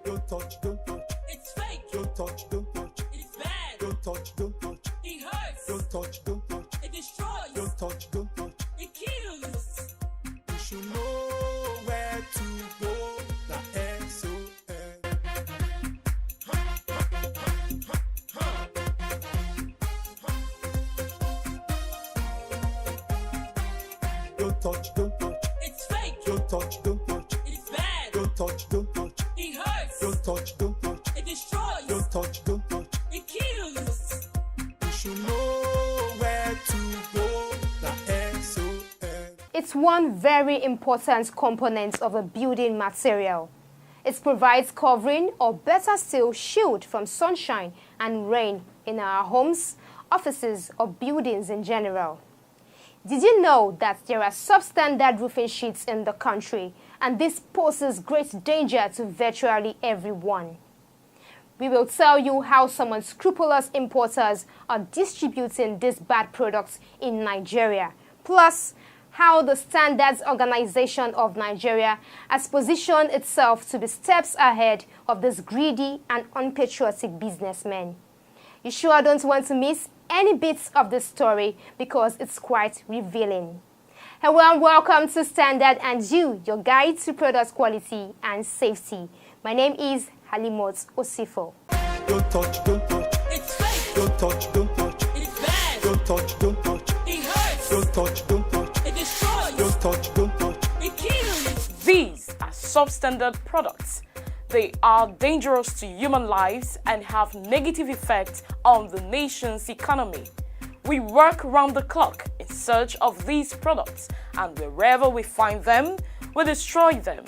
Don't touch, don't touch. It's fake. Don't touch, don't touch. It's bad. Don't touch, don't touch. It hurts. Don't touch, don't touch. It destroys. Don't touch, don't touch. It kills. You should know where to go. The SOS. Don't touch, don't touch. It's fake. Don't touch, don't touch. It's bad. Don't touch, don't touch. It hurts. Don't touch, don't touch. It destroys. Don't touch, don't touch. It kills. You should know where to go. The SOS. It's one very important component of a building material. It provides covering or better still shield from sunshine and rain in our homes, offices or buildings in general. Did you know that there are substandard roofing sheets in the country and this poses great danger to virtually everyone? We will tell you how some unscrupulous importers are distributing these bad products in Nigeria, plus how the Standards Organization of Nigeria has positioned itself to be steps ahead of these greedy and unpatriotic businessmen. You sure don't want to miss any bits of this story because it's quite revealing. Hello and welcome to Standard and You, your guide to product quality and safety. My name is Halimot Osifo. Don't touch, don't touch. It's fake. Don't touch, don't touch. It's bad. Don't touch, don't touch. It hurts. Don't touch, don't touch. It destroys. Don't touch, don't touch. It kills. These are substandard products. They are dangerous to human lives and have negative effects on the nation's economy. We work round the clock in search of these products, and wherever we find them, we destroy them.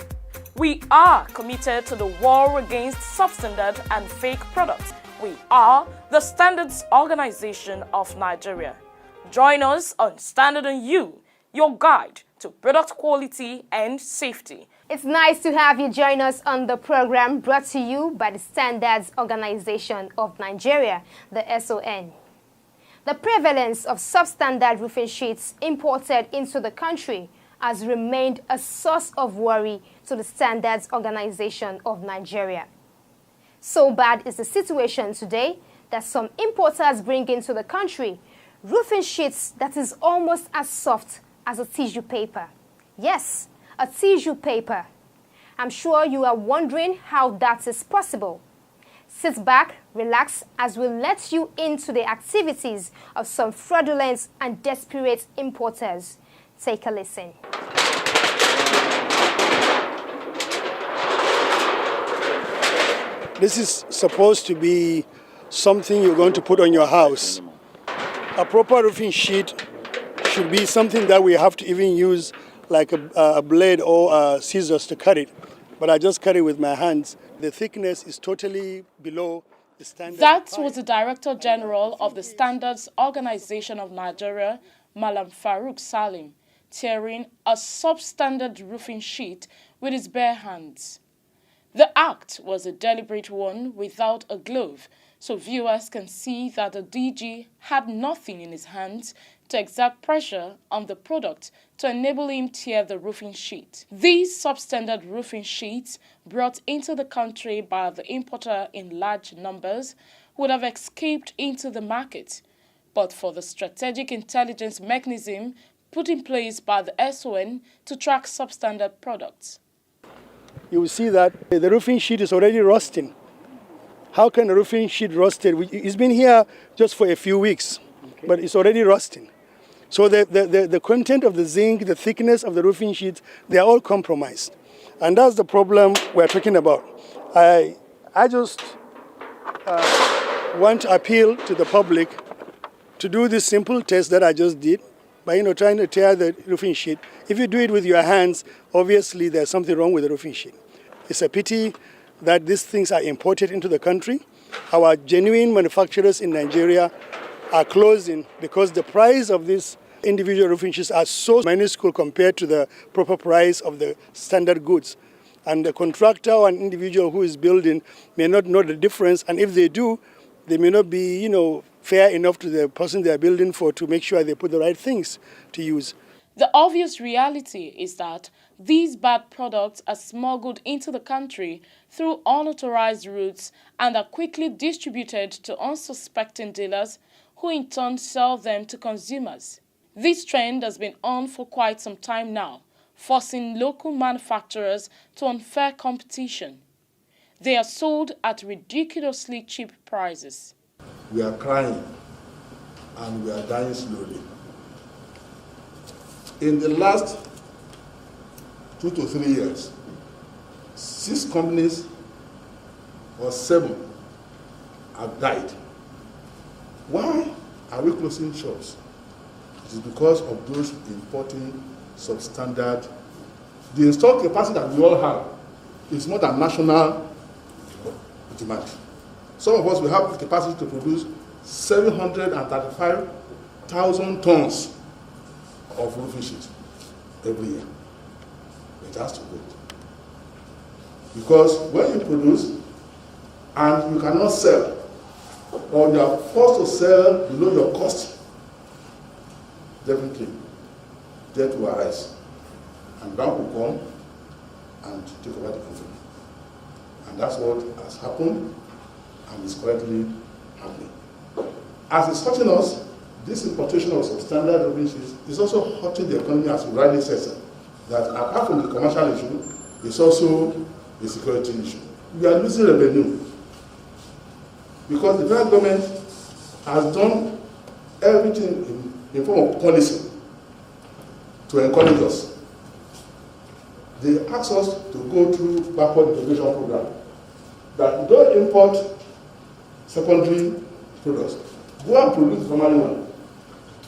We are committed to the war against substandard and fake products. We are the Standards Organization of Nigeria. Join us on Standard and You, your guide to product quality and safety. It's nice to have you join us on the program brought to you by the Standards Organization of Nigeria, the SON. The prevalence of substandard roofing sheets imported into the country has remained a source of worry to the Standards Organization of Nigeria. So bad is the situation today that some importers bring into the country roofing sheets that is almost as soft as a tissue paper. Yes, a tissue paper. I'm sure you are wondering how that is possible. Sit back, relax, as we let you into the activities of some fraudulent and desperate importers. Take a listen. This is supposed to be something you're going to put on your house. A proper roofing sheet should be something that we have to even use like a blade or scissors to cut it. But I just cut it with my hands. The thickness is totally below the standard. That was the Director General of the Standards Organization of Nigeria, Malam Farouk Salim, tearing a substandard roofing sheet with his bare hands. The act was a deliberate one without a glove, so viewers can see that the DG had nothing in his hands to exert pressure on the product to enable him tear the roofing sheet. These substandard roofing sheets, brought into the country by the importer in large numbers, would have escaped into the market, but for the strategic intelligence mechanism put in place by the SON to track substandard products. You will see that the roofing sheet is already rusting. How can a roofing sheet rusted? It's been here just for a few weeks, but it's already rusting. So the content of the zinc, the thickness of the roofing sheet, they are all compromised. And that's the problem we're talking about. I just want to appeal to the public to do this simple test that I just did by trying to tear the roofing sheet. If you do it with your hands, obviously there's something wrong with the roofing sheet. It's a pity that these things are imported into the country. Our genuine manufacturers in Nigeria are closing because the price of these individual roofing sheets are so minuscule compared to the proper price of the standard goods. And the contractor or an individual who is building may not know the difference, and if they do, they may not be, fair enough to the person they are building for to make sure they put the right things to use. The obvious reality is that These bad products are smuggled into the country through unauthorized routes and are quickly distributed to unsuspecting dealers who in turn sell them to consumers. This trend has been on for quite some time now, forcing local manufacturers to unfair competition. They are sold at ridiculously cheap prices. We are crying and we are dying slowly. In the last 2 to 3 years, 6 companies or 7 have died. Why are we closing shops? It is because of those importing substandard. The installed capacity that we all have is more than national demand. Some of us will have the capacity to produce 735,000 tons of roofing sheet every year. It has to wait. Because when you produce and you cannot sell, or you are forced to sell below your cost, definitely debt will arise. And bank will come and take over the company. And that's what has happened and is currently happening. As it's hurting us, this importation of substandard roofing sheets is also hurting the economy, as we rightly said, sir. That apart from the commercial issue, it's also a security issue. We are losing revenue because the federal government has done everything in form of policy to encourage us. They ask us to go through backward integration program, that we don't import secondary products. Go and produce the primary one.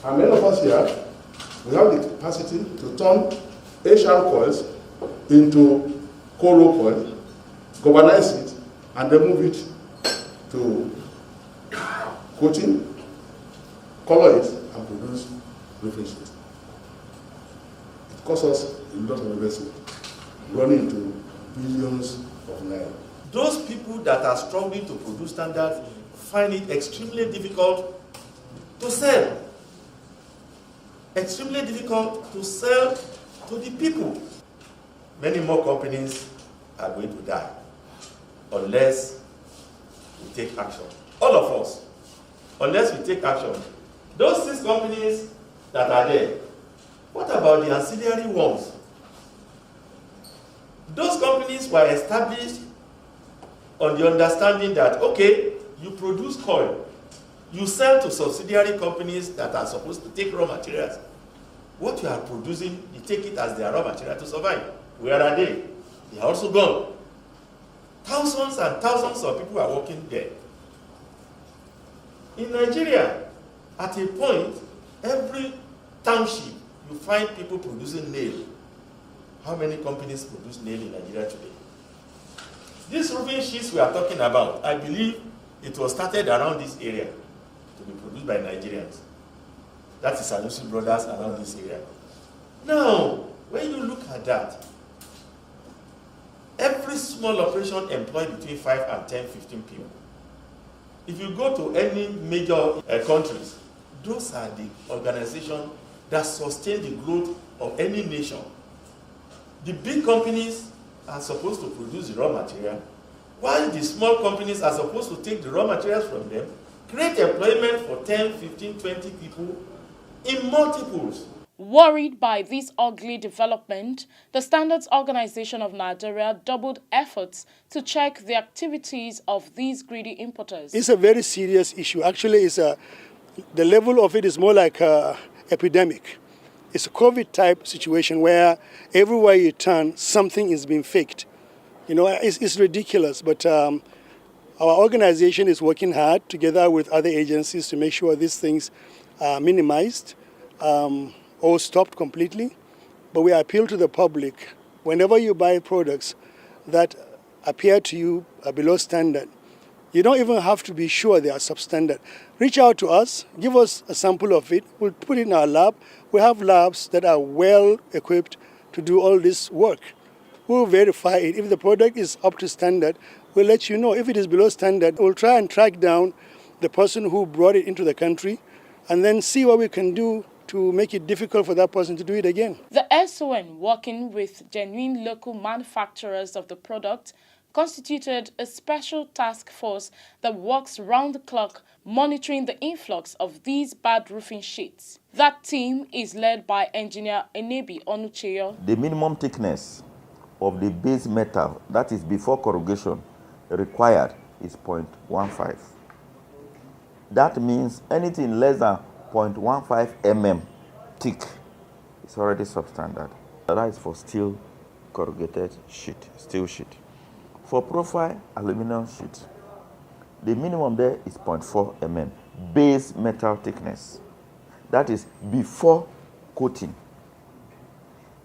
And many of us here, we have the capacity to turn HR coils into coral coil, galvanize it, and then move it to coating, color it, and produce roofing sheet. It costs us a lot of investment, running into billions of naira. Those people that are struggling to produce standards find it extremely difficult to sell. Extremely difficult to sell to the people. Many more companies are going to die unless we take action. All of us, unless we take action. Those 6 companies that are there, what about the ancillary ones? Those companies were established on the understanding that, okay, you produce coil, you sell to subsidiary companies that are supposed to take raw materials. What you are producing, you take it as their raw material to survive. Where are they? They are also gone. Thousands and thousands of people are working there. In Nigeria, at a point, every township, you find people producing nail. How many companies produce nail in Nigeria today? These roofing sheets we are talking about, I believe it was started around this area to be produced by Nigerians. That is Sanusi Brothers around this area. Now, when you look at that, every small operation employs between 5 and 10, 15 people. If you go to any major countries, those are the organizations that sustain the growth of any nation. The big companies are supposed to produce the raw material, while the small companies are supposed to take the raw materials from them, create employment for 10, 15, 20 people in multiples. Worried by this ugly development, the Standards Organization of Nigeria doubled efforts to check the activities of these greedy importers. It's a very serious issue. Actually, the level of it is more like an epidemic. It's a COVID-type situation where everywhere you turn, something is being faked. You know, it's ridiculous, but our organization is working hard together with other agencies to make sure these things are minimized or stopped completely. But we appeal to the public, whenever you buy products that appear to you below standard, you don't even have to be sure they are substandard. Reach out to us, give us a sample of it, we'll put it in our lab. We have labs that are well equipped to do all this work. We'll verify it. If the product is up to standard, we'll let you know. If it is below standard, we'll try and track down the person who brought it into the country and then see what we can do to make it difficult for that person to do it again. The SON, working with genuine local manufacturers of the product, constituted a special task force that works round the clock monitoring the influx of these bad roofing sheets. That team is led by engineer Enebi Onucheyo. The minimum thickness of the base metal, that is before corrugation, required is 0.15. That means anything less than 0.15 mm thick is already substandard. That is for steel corrugated sheet, steel sheet. For profile aluminum sheet, the minimum there is 0.4 mm base metal thickness. That is before coating.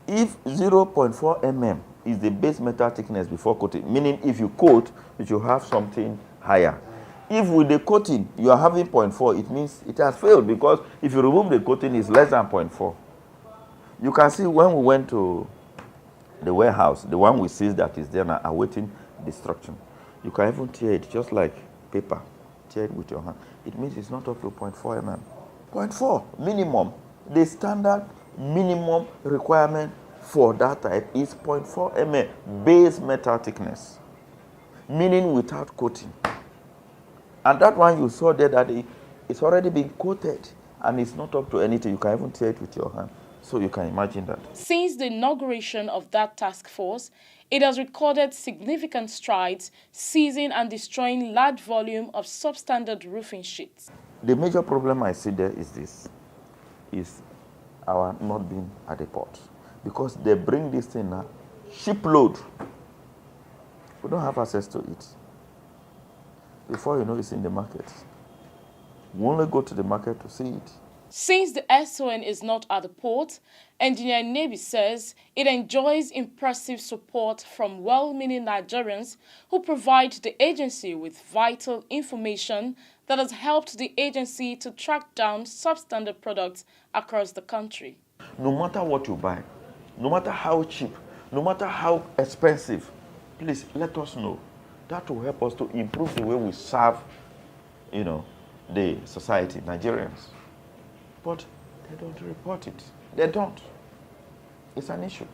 If 0.4 mm is the base metal thickness before coating, meaning if you coat, you should have something higher. If with the coating you are having 0.4, it means it has failed, because if you remove the coating, it's less than 0.4. You can see when we went to the warehouse, the one we see that is there now awaiting destruction, you can even tear it just like paper. Tear it with your hand. It means it's not up to 0.4 mm. 0.4 minimum. The standard minimum requirement for that type is 0.4 mm base metal thickness, meaning without coating. And that one you saw there, that it's already been coated and it's not up to anything. You can even tear it with your hand. So you can imagine that. Since the inauguration of that task force, it has recorded significant strides, seizing and destroying large volume of substandard roofing sheets. The major problem I see there is this, is our not being at the port. Because they bring this thing now, shipload. We don't have access to it. Before you know, it's in the market. We only go to the market to see it. Since the SON is not at the port, Engineer Nebi says it enjoys impressive support from well-meaning Nigerians who provide the agency with vital information that has helped the agency to track down substandard products across the country. No matter what you buy, no matter how cheap, no matter how expensive, please let us know. That will help us to improve the way we serve, the society, Nigerians. But they don't report it. They don't. It's an issue.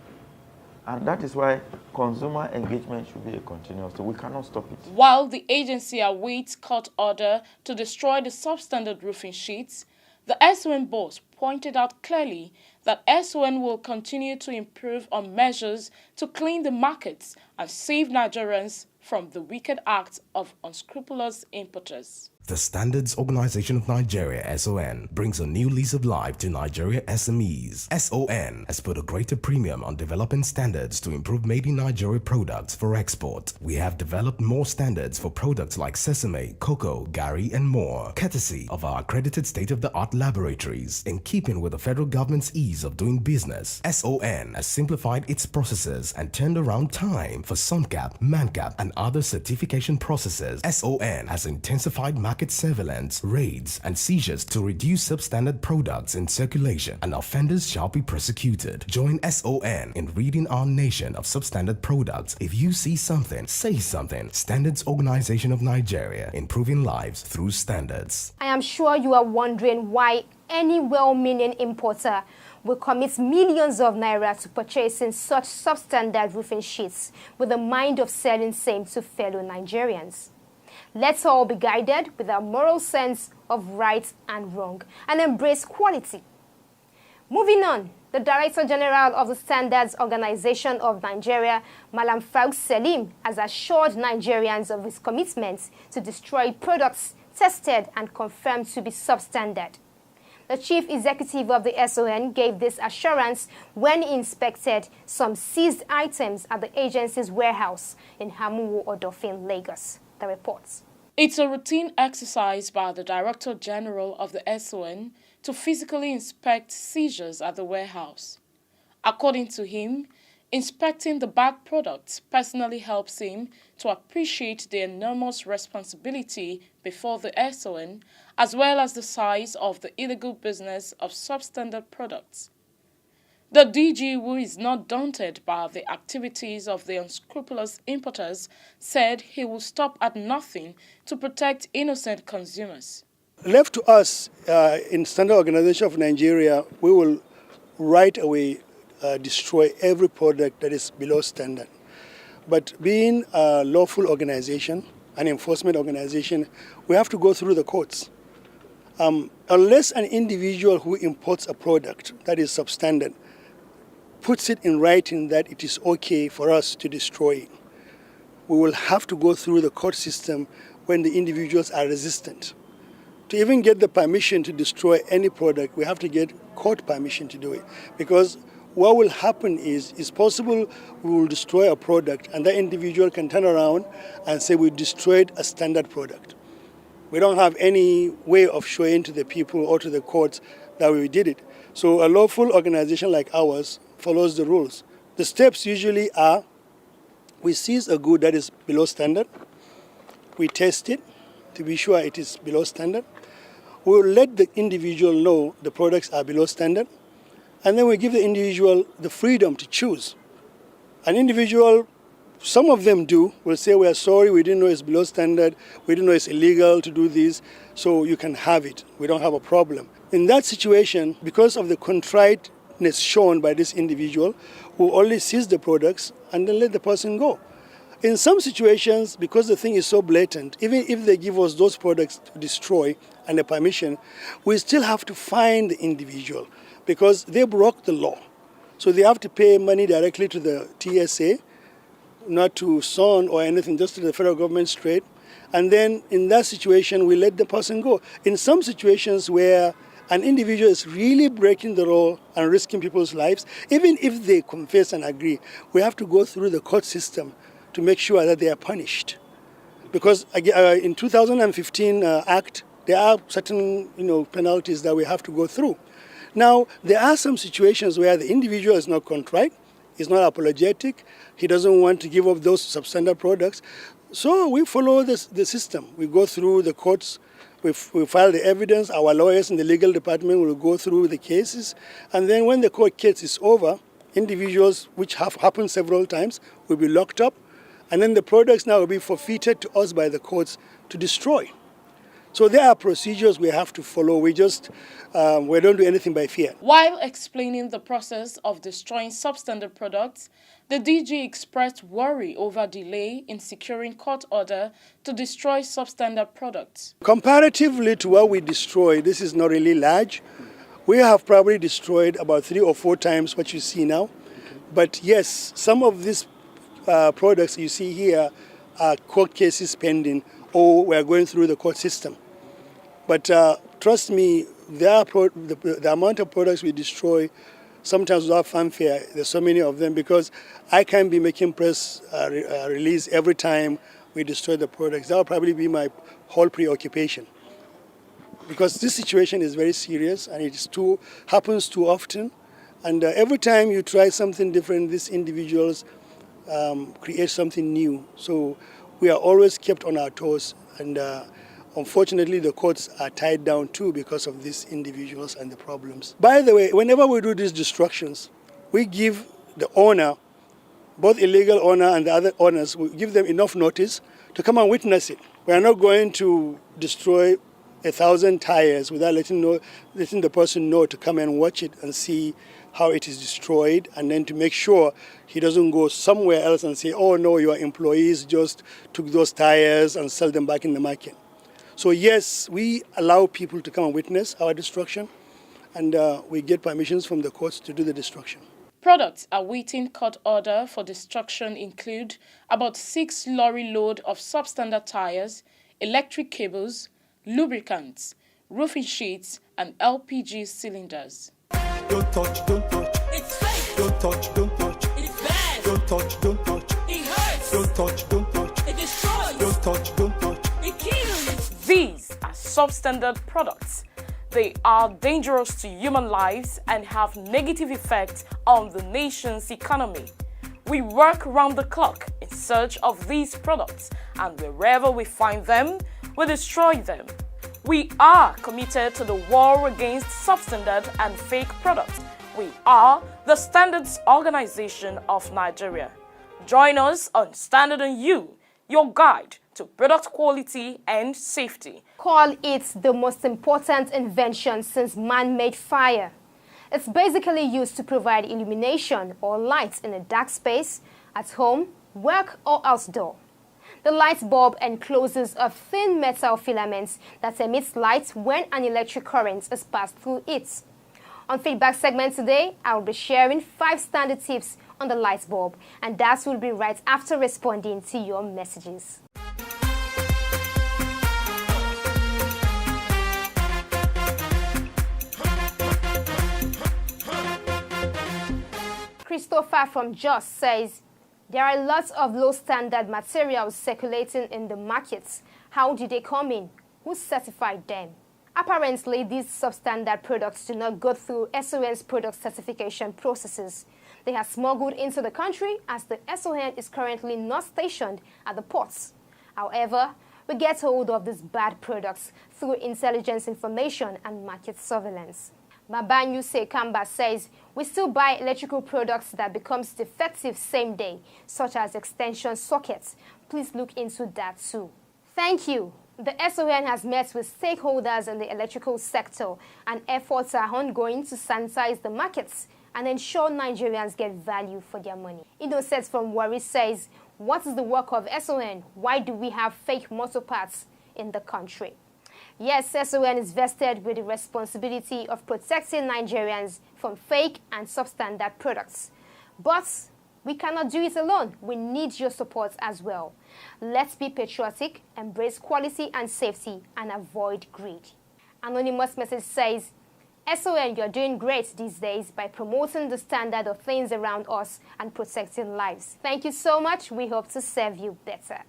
And that is why consumer engagement should be a continuous thing. We cannot stop it. While the agency awaits court order to destroy the substandard roofing sheets, the SON boss pointed out clearly that SON will continue to improve on measures to clean the markets and save Nigerians from the wicked acts of unscrupulous importers. The Standards Organization of Nigeria, SON, brings a new lease of life to Nigeria SMEs. SON has put a greater premium on developing standards to improve made in Nigeria products for export. We have developed more standards for products like sesame, cocoa, gari, and more, courtesy of our accredited state-of-the-art laboratories. In keeping with the federal government's ease of doing business, SON has simplified its processes and turned around time for SUNCAP, MANCAP, and other certification processes. SON has intensified market surveillance, raids, and seizures to reduce substandard products in circulation, and offenders shall be prosecuted. Join SON in ridding our nation of substandard products. If you see something, say something. Standards Organization of Nigeria, improving lives through standards. I am sure you are wondering why any well-meaning importer will commit millions of naira to purchasing such substandard roofing sheets with the mind of selling same to fellow Nigerians. Let's all be guided with our moral sense of right and wrong and embrace quality. Moving on, the Director General of the Standards Organization of Nigeria, Malam Farouk Salim, has assured Nigerians of his commitment to destroy products tested and confirmed to be substandard. The Chief Executive of the SON gave this assurance when he inspected some seized items at the agency's warehouse in Hamuwo Odofin, Lagos. The reports. It's a routine exercise by the Director General of the SON to physically inspect seizures at the warehouse. According to him, inspecting the bad products personally helps him to appreciate the enormous responsibility before the SON, as well as the size of the illegal business of substandard products. The DG, who is not daunted by the activities of the unscrupulous importers, said he will stop at nothing to protect innocent consumers. left to us in Standard Organization of Nigeria, we will right away destroy every product that is below standard. But being a lawful organization, an enforcement organization, we have to go through the courts. Unless an individual who imports a product that is substandard puts it in writing that it is okay for us to destroy it, we will have to go through the court system when the individuals are resistant. To even get the permission to destroy any product, we have to get court permission to do it. Because what will happen is, it's possible we will destroy a product and that individual can turn around and say we destroyed a standard product. We don't have any way of showing to the people or to the courts that we did it. So a lawful organization like ours follows the rules. The steps usually are, we seize a good that is below standard, we test it to be sure it is below standard, we will let the individual know the products are below standard, and then we give the individual the freedom to choose. An individual, some of them will say, we are sorry, we didn't know it's below standard, we didn't know it's illegal to do this, so you can have it, we don't have a problem. In that situation, because of the contriteness shown by this individual, we'll only seize the products and then let the person go. In some situations, because the thing is so blatant, even if they give us those products to destroy and the permission, we still have to fine the individual because they broke the law. So they have to pay money directly to the TSA, not to SON or anything, just to the federal government straight. And then in that situation, we let the person go. In some situations where an individual is really breaking the law and risking people's lives, even if they confess and agree, we have to go through the court system to make sure that they are punished. Because in 2015 Act, there are certain penalties that we have to go through. Now, there are some situations where the individual is not contrite, is not apologetic, he doesn't want to give up those substandard products. So we follow the system. We go through the courts, we file the evidence, our lawyers in the legal department will go through the cases, and then when the court case is over, individuals, which have happened several times, will be locked up, and then the products now will be forfeited to us by the courts to destroy. So there are procedures we have to follow. We don't do anything by fear. While explaining the process of destroying substandard products, the DG expressed worry over delay in securing court order to destroy substandard products. Comparatively to what we destroy, this is not really large. We have probably destroyed about 3 or 4 times what you see now. But yes, some of these products you see here are court cases pending or we're going through the court system. But trust me, the amount of products we destroy, sometimes without fanfare, there's so many of them because I can't be making press release every time we destroy the products. That will probably be my whole preoccupation. Because this situation is very serious and it happens too often. And every time you try something different, these individuals create something new. So we are always kept on our toes. And unfortunately, the courts are tied down too because of these individuals and the problems. By the way, whenever we do these destructions, we give the owner, both illegal owner and the other owners, we give them enough notice to come and witness it. We are not going to destroy 1,000 tires without letting the person know to come and watch it and see how it is destroyed, and then to make sure he doesn't go somewhere else and say, oh no, your employees just took those tires and sell them back in the market. So yes, we allow people to come and witness our destruction, and we get permissions from the courts to do the destruction. Products awaiting court order for destruction include about 6 lorry load of substandard tires, electric cables, lubricants, roofing sheets, and LPG cylinders. Don't touch, don't touch. It's fake. Don't touch, don't touch. It's bad. Don't touch, don't touch. It hurts. Don't touch, don't touch. It destroys. Don't touch, don't touch. It kills. These are substandard products. They are dangerous to human lives and have negative effects on the nation's economy. We work round the clock in search of these products, and wherever we find them, we destroy them. We are committed to the war against substandard and fake products. We are the Standards Organization of Nigeria. Join us on Standard and You, your guide to product quality and safety. Call it the most important invention since man-made fire. It's basically used to provide illumination or light in a dark space, at home, work or outdoor. The light bulb encloses a thin metal filament that emits light when an electric current is passed through it. On Feedback segment today, I will be sharing 5 standard tips on the light bulb, and that will be right after responding to your messages. Christopher from Jos says, there are lots of low-standard materials circulating in the markets. How did they come in? Who certified them? Apparently, these substandard products do not go through SON's product certification processes. They are smuggled into the country as the SON is currently not stationed at the ports. However, we get hold of these bad products through intelligence information and market surveillance. Mabanyu Sekamba says, we still buy electrical products that becomes defective same day, such as extension sockets. Please look into that too. Thank you. The SON has met with stakeholders in the electrical sector, and efforts are ongoing to sanitize the markets and ensure Nigerians get value for their money. Innocent from Warri says, what is the work of SON? Why do we have fake motor parts in the country? Yes, SON is vested with the responsibility of protecting Nigerians from fake and substandard products. But we cannot do it alone. We need your support as well. Let's be patriotic, embrace quality and safety, and avoid greed. Anonymous message says, SON, you're doing great these days by promoting the standard of things around us and protecting lives. Thank you so much. We hope to serve you better.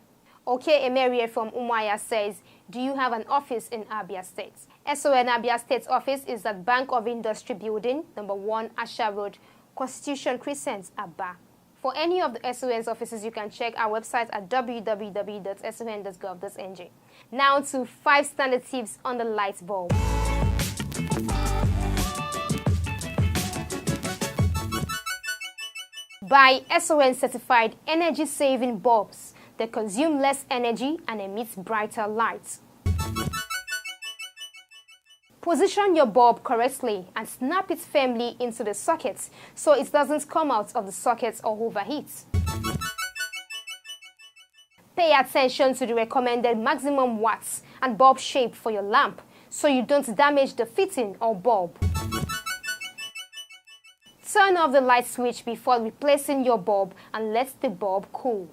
Okay, Emerie from Umaya says, do you have an office in Abia State? SON Abia State office is at Bank of Industry Building, number 1 Asha Road, Constitution Crescent, Aba. For any of the SON's offices, you can check our website at www.son.gov.ng. Now to 5 standard tips on the light bulb. Buy SON certified energy-saving bulbs. They consume less energy and emit brighter light. Position your bulb correctly and snap it firmly into the socket so it doesn't come out of the socket or overheat. Pay attention to the recommended maximum watts and bulb shape for your lamp so you don't damage the fitting or bulb. Turn off the light switch before replacing your bulb and let the bulb cool.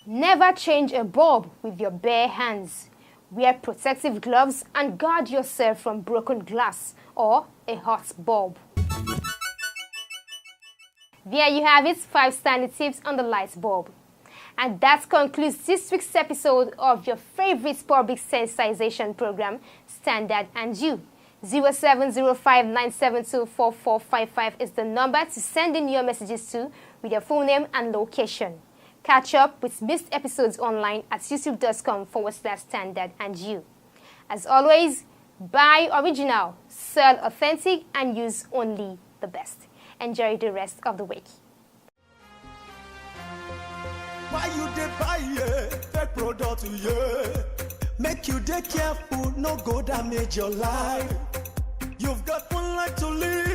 Never change a bulb with your bare hands. Wear protective gloves and guard yourself from broken glass or a hot bulb. There you have it, 5 standard tips on the light bulb. And that concludes this week's episode of your favorite public sensitization program, Standard and You. 0705-972-4455 is the number to send in your messages to with your full name and location. Catch up with missed episodes online at youtube.com/standard and you. As always, buy original, sell authentic, and use only the best. Enjoy the rest of the week. Why you dey buy fake product, Make you dey careful, no go damage your life. You've got one life to live.